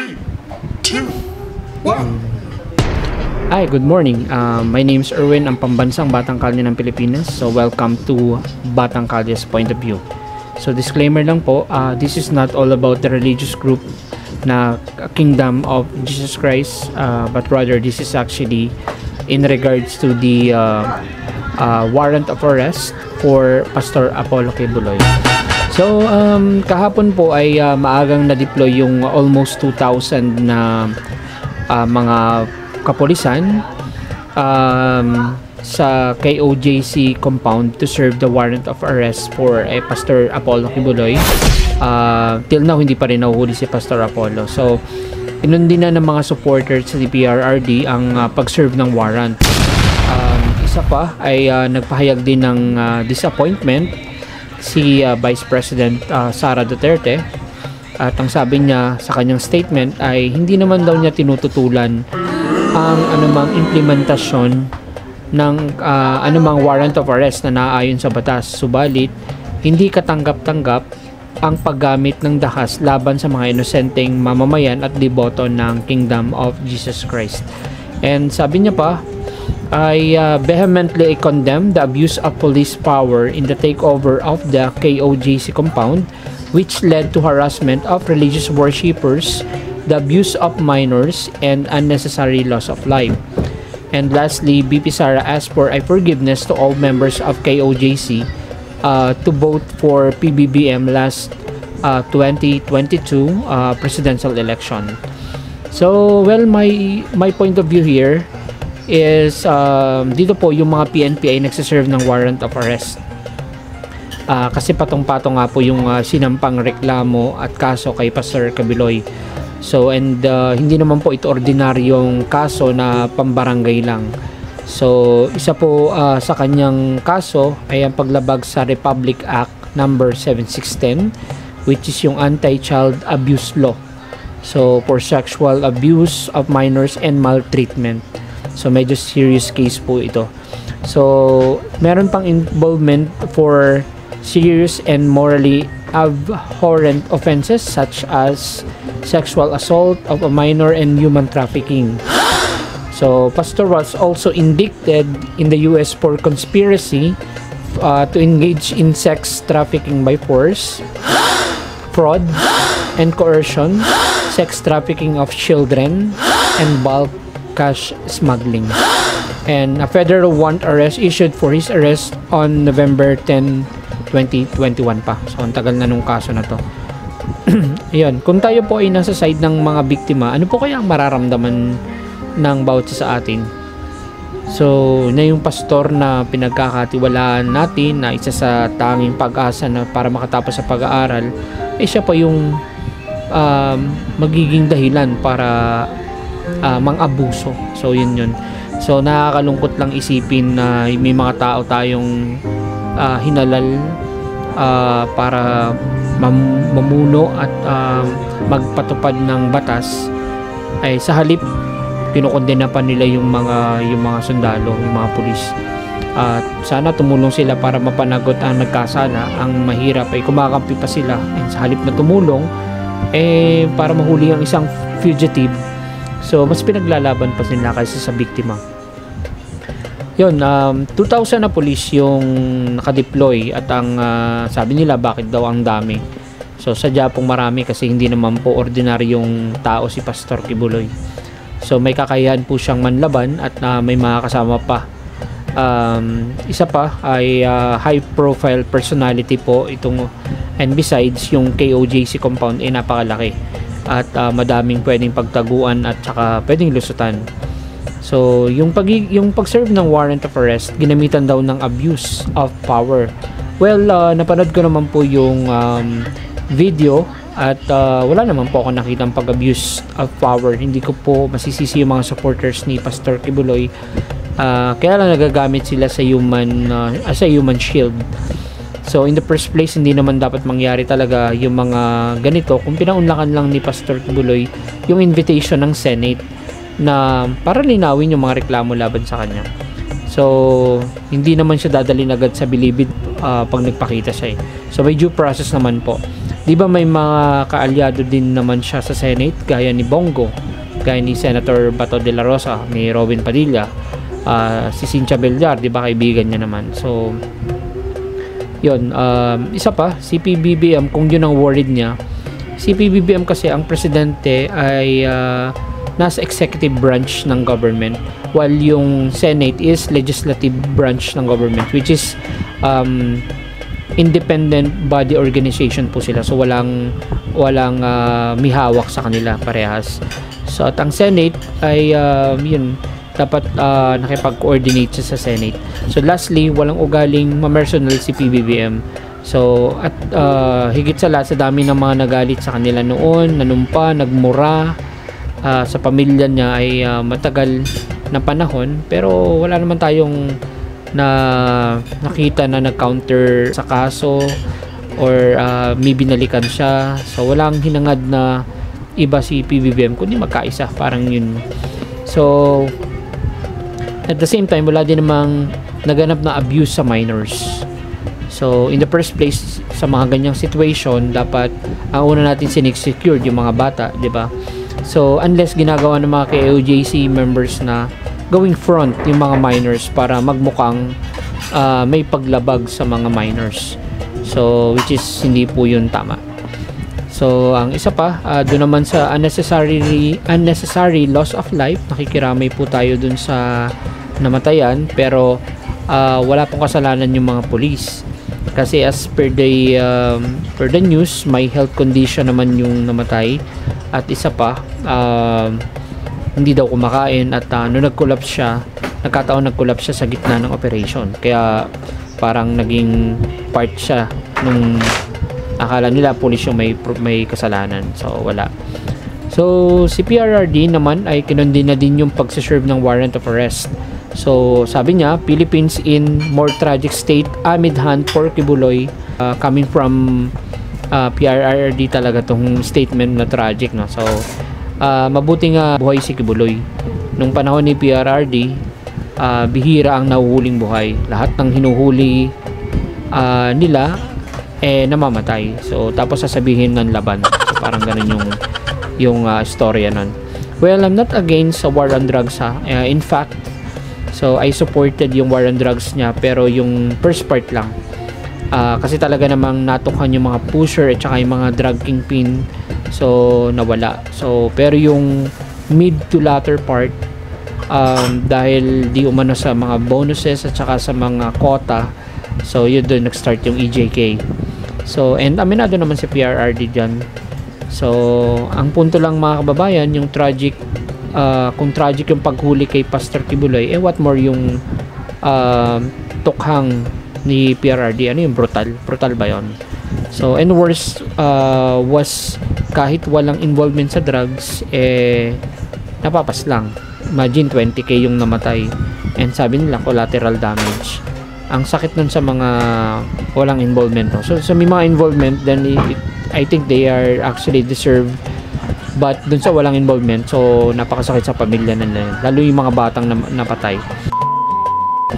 3, 2, 1. Hi, good morning. My name is Erwin, ang pambansang Batang Kalye ng Pilipinas. So welcome to Batang Kalye's Point of View. So disclaimer lang po, this is not all about the religious group na Kingdom of Jesus Christ, but rather this is actually in regards to the warrant of arrest for Pastor Apollo Quiboloy. So kahapon po ay maagang na-deploy yung almost 2,000 na mga kapulisan sa KOJC compound to serve the warrant of arrest for Pastor Apollo Quiboloy. Till now hindi pa rin nahuhuli si Pastor Apollo. So inundi na ng mga supporters sa DPRRD ang pag-serve ng warrant. Isa pa ay nagpahayag din ng disappointment si Vice President Sara Duterte, at ang sabi niya sa kanyang statement ay hindi naman daw niya tinututulan ang anumang implementasyon ng anumang warrant of arrest na naaayon sa batas, subalit hindi katanggap-tanggap ang paggamit ng dahas laban sa mga inosenteng mamamayan at deboto ng Kingdom of Jesus Christ. And sabi niya pa, I vehemently condemn the abuse of police power in the takeover of the KOJC compound, which led to harassment of religious worshippers, the abuse of minors, and unnecessary loss of life. And lastly, BP Sara asked for a forgiveness to all members of KOJC to vote for PBBM last 2022 presidential election. So, well, my point of view here is dito po yung mga PNP ay nagsiserve ng warrant of arrest. Kasi patong-patong nga po yung sinampang reklamo at kaso kay Pastor Quiboloy. So, and hindi naman po ito ordinaryong kaso na pambarangay lang. So, isa po sa kanyang kaso ay ang paglabag sa Republic Act number 7610, which is yung Anti-Child Abuse Law. So, for sexual abuse of minors and maltreatment. So, medyo serious case po ito. So, meron pang involvement for serious and morally abhorrent offenses such as sexual assault of a minor and human trafficking. So, Pastor was also indicted in the US for conspiracy to engage in sex trafficking by force, fraud and coercion, sex trafficking of children, and bulk cash smuggling. And a federal warrant arrest issued for his arrest on November 10, 2021 pa. So, ang tagal na nung kaso na to. Ayan, kung tayo po ay nasa side ng mga biktima, ano po kaya ang mararamdaman ng bawat isa sa atin? So, na yung pastor na pinagkakatiwalaan natin na isa sa tanging pag-asa na para makatapos sa pag-aaral, eh siya pa yung magiging dahilan para mang-abuso. So, yun. So, nakakalungkot lang isipin na may mga tao tayong hinalal para mamuno at magpatupad ng batas, ay sa halip kinokondena pa nila yung mga sundalo, yung mga pulis. At sana tumulong sila para mapanagot ang nagkasala. Ang mahirap ay kumakampi pa sila, and sa halip na tumulong para mahuli ang isang fugitive, so mas pinaglalaban pa sila kaysa sa biktima. Yun, 2,000 na pulis yung nakadeploy, at ang sabi nila bakit daw ang dami. So sadya pong marami kasi hindi naman po ordinaryong tao si Pastor Quiboloy. So may kakayahan po siyang manlaban, at may mga kasama pa. Isa pa ay high profile personality po itong, and besides yung KOJC compound ay napakalaki at madaming pwedeng pagtaguan at saka pwedeng lusutan. So, yung pag-serve ng warrant of arrest, ginamitan daw ng abuse of power. Well, napanood ko naman po yung video, at wala naman po ako nakitang pag-abuse of power. Hindi ko po masisisi yung mga supporters ni Pastor Quiboloy. Kaya lang nagagamit sila sa as a human shield. So, in the first place, hindi naman dapat mangyari talaga yung mga ganito kung pinaunlakan lang ni Pastor Quiboloy yung invitation ng Senate na para linawin yung mga reklamo laban sa kanya. So, hindi naman siya dadalhin agad sa bilibid pag nagpakita siya. So, may due process naman po. Di ba may mga kaalyado din naman siya sa Senate, gaya ni Bongo, gaya ni Senator Bato de la Rosa, ni Robin Padilla, si Cynthia Villar, di ba kaibigan niya naman. So yun, isa pa, si PBBM, kung yun ang worried niya, si PBBM kasi ang presidente ay nasa executive branch ng government, while yung Senate is legislative branch ng government, which is independent body organization po sila. So walang mihawak sa kanila parehas. So at ang Senate ay yun, dapat nakipag-coordinate siya sa Senate. So lastly, walang ugaling mamersonal si PBBM. So at higit sa lahat, sa dami ng mga nagalit sa kanila noon, nanumpa, nagmura sa pamilya niya ay matagal na panahon, pero wala naman tayong nakita na nag-counter sa kaso or may binalikan siya. So walang hinangad na iba si PBBM kundi magkaisa, parang yun. So at the same time, wala din namang naganap na abuse sa minors. So in the first place, sa mga ganyang situation, dapat ang una natin sinig-secured yung mga bata, di ba? So unless ginagawa ng mga KOJC members na going front yung mga minors para magmukhang may paglabag sa mga minors, so which is hindi po yun tama. So ang isa pa, doon naman sa unnecessary loss of life, nakikiramay po tayo dun sa namatayan, pero wala pong kasalanan yung mga police, kasi as per the news, may health condition naman yung namatay, at isa pa, hindi daw kumakain, at nung nag-collapse siya, nag-collapse siya sa gitna ng operation, kaya parang naging part siya nung akala nila police yung may kasalanan. So wala. So si PRRD naman ay kinundin na din yung pagsiserve ng warrant of arrest. So sabi niya, Philippines in more tragic state amid hunt for Kibuloy. Coming from PRRD talaga tong statement na tragic, no? So mabuti nga buhay si Kibuloy. Nung panahon ni PRRD, bihira ang nahuhuling buhay. Lahat ng hinuhuli nila namamatay. So tapos sasabihin ng laban. So parang ganun yung storya nun. Well, I'm not against a war on drugs, ha. In fact, so I supported yung war on drugs niya, pero yung first part lang. Kasi talaga namang natukan yung mga pusher at saka yung mga drug kingpin, so nawala. So pero yung mid to latter part, dahil di umano sa mga bonuses at saka sa mga quota, so yun doon nag-start yung EJK. So and aminado naman si PRRD dyan. So ang punto lang, mga kababayan, yung tragic, kung tragic yung paghuli kay Pastor Kibuloy, what more yung tukhang ni PRRD, ano yung brutal ba yon? So and worse was kahit walang involvement sa drugs, napapas lang. Imagine 20k yung namatay, and sabi nila collateral damage. Ang sakit nun sa mga walang involvement, no? So may mga involvement, then I think they are actually deserved, but dun sa walang involvement, so napakasakit sa pamilya nila, lalo yung mga batang napatay.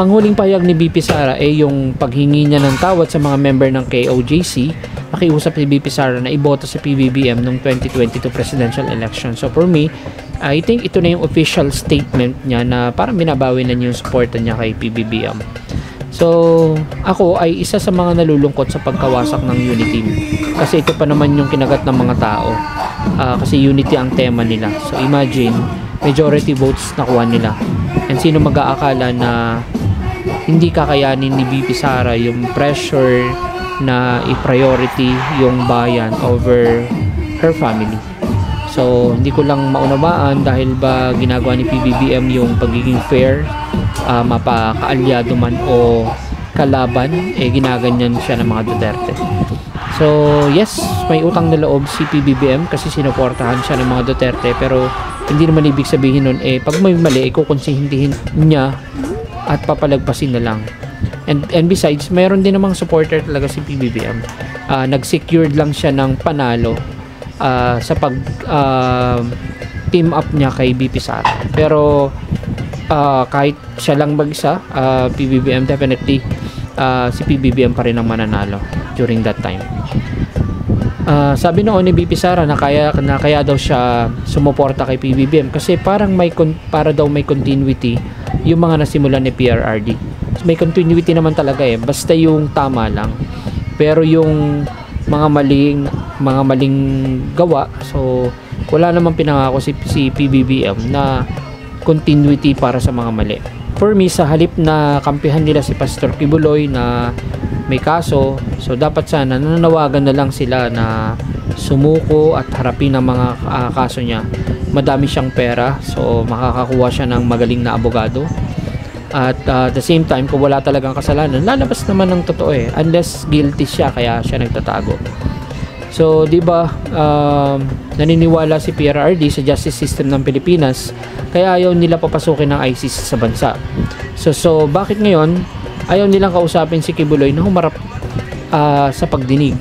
Ang huling pahayag ni BP Sara ay yung paghingi niya ng tawad sa mga member ng KOJC. Nakiusap si BP Sara na iboto sa PBBM noong 2022 presidential election. So for me, I think ito na yung official statement niya na parang binabawi na niya yung support niya kay PBBM. So ako ay isa sa mga nalulungkot sa pagkawasak ng unity, kasi ito pa naman yung kinagat ng mga tao, kasi unity ang tema nila. So imagine, majority votes nakuha nila, and sino mag-aakala na hindi kakayanin ni BP Sara yung pressure na i-priority yung bayan over her family. So hindi ko lang maunawaan, dahil ba ginagawa ni PBBM yung pagiging fair, mapakaalyado man o kalaban, ginaganyan siya ng mga Duterte. So yes, may utang na loob si PBBM kasi sinuportahan siya ng mga Duterte, pero hindi naman ibig sabihin nun pag may mali, kukonsihintihin niya at papalagpasin na lang. And besides, mayroon din namang supporter talaga si PBBM. Nag-secured lang siya ng panalo sa pag team up niya kay BP Sara. Pero kahit siya lang mag-isa, PBBM definitely, si PBBM pa rin ang mananalo during that time. Sabi noon ni BP Sara na kaya daw siya sumuporta kay PBBM kasi parang para daw may continuity yung mga nasimulan ni PRRD. So, may continuity naman talaga basta yung tama lang. Pero yung mga maling gawa, so wala namang pinangako si PBBM na continuity para sa mga mali. For me, sa halip na kampihan nila si Pastor Kibuloy na may kaso, so dapat sana nananawagan na lang sila na sumuko at harapin ang mga kaso niya. Madami siyang pera, so makakakuha siya ng magaling na abogado. At the same time, kung wala talagang kasalanan, lalabas naman ng totoo unless guilty siya, kaya siya nagtatago. So, di ba, naniniwala si PRRD sa justice system ng Pilipinas, kaya ayaw nila papasukin ng ICC sa bansa. So bakit ngayon ayaw nilang kausapin si Kibuloy na humarap sa pagdinig?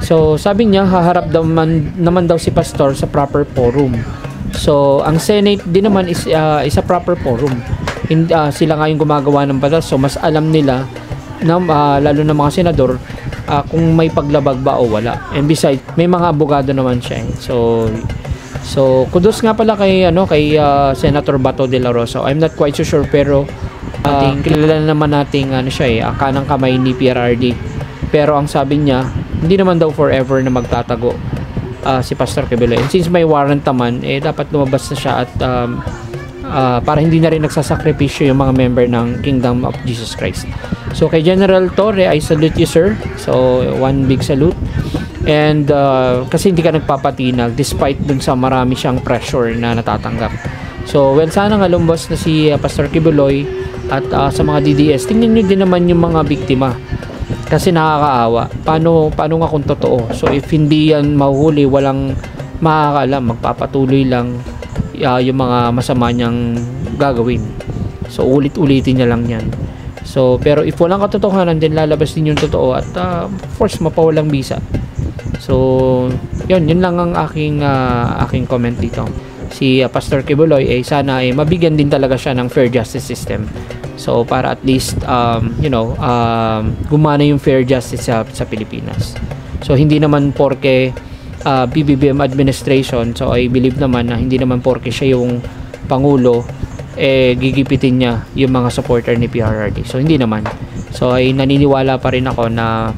So, sabi niya, haharap naman daw si Pastor sa proper forum. So, ang Senate din naman is a proper forum. Sila nga yung gumagawa ng batas, so mas alam nila na, lalo na mga senador, kung may paglabag ba o wala. And besides, may mga abogado naman siya. So kudos nga pala kay Senator Bato de la Rosa. I'm not quite so sure, pero kilala naman nating siya kanang kamay ni PRRD. Pero ang sabi niya, hindi naman daw forever na magtatago si Pastor Kibuloy. And since may warrant naman, dapat lumabas na siya at para hindi na rin nagsasakripisyo yung mga member ng Kingdom of Jesus Christ. So kay General Torre, I salute you, sir. So one big salute. And kasi hindi ka nagpapatinag despite dun sa marami siyang pressure na natatanggap. So sana nga lumbos na si Pastor Kibuloy at sa mga DDS, tingnan nyo din naman yung mga biktima kasi nakakaawa. Paano nga kung totoo? So if hindi yan mahuhuli, walang makakaalam, magpapatuloy lang yung mga masama niyang gagawin. So ulit-ulitin niya lang yan. So pero if walang katotohanan, din lalabas din yung totoo at of course mapawalang bisa. So yun lang ang aking comment dito. Si Pastor Kibuloy sana mabigyan din talaga siya ng fair justice system. So para at least gumana yung fair justice sa Pilipinas. So hindi naman porke BBM administration, so I believe naman na hindi naman porke siya yung pangulo gigipitin niya yung mga supporter ni PRRD. So hindi naman. So ay naniniwala pa rin ako na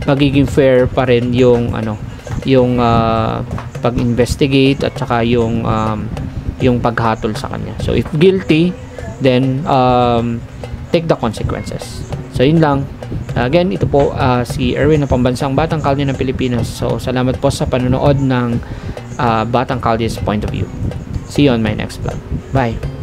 magiging fair pa rin yung pag-investigate at saka yung paghatol sa kanya. So if guilty, then take the consequences. So yun lang. Again, ito po si Erwin ng Pambansang Batang Kalye ng Pilipinas. So salamat po sa panonood ng Batang Kalye's Point of View. See you on my next vlog. Bye.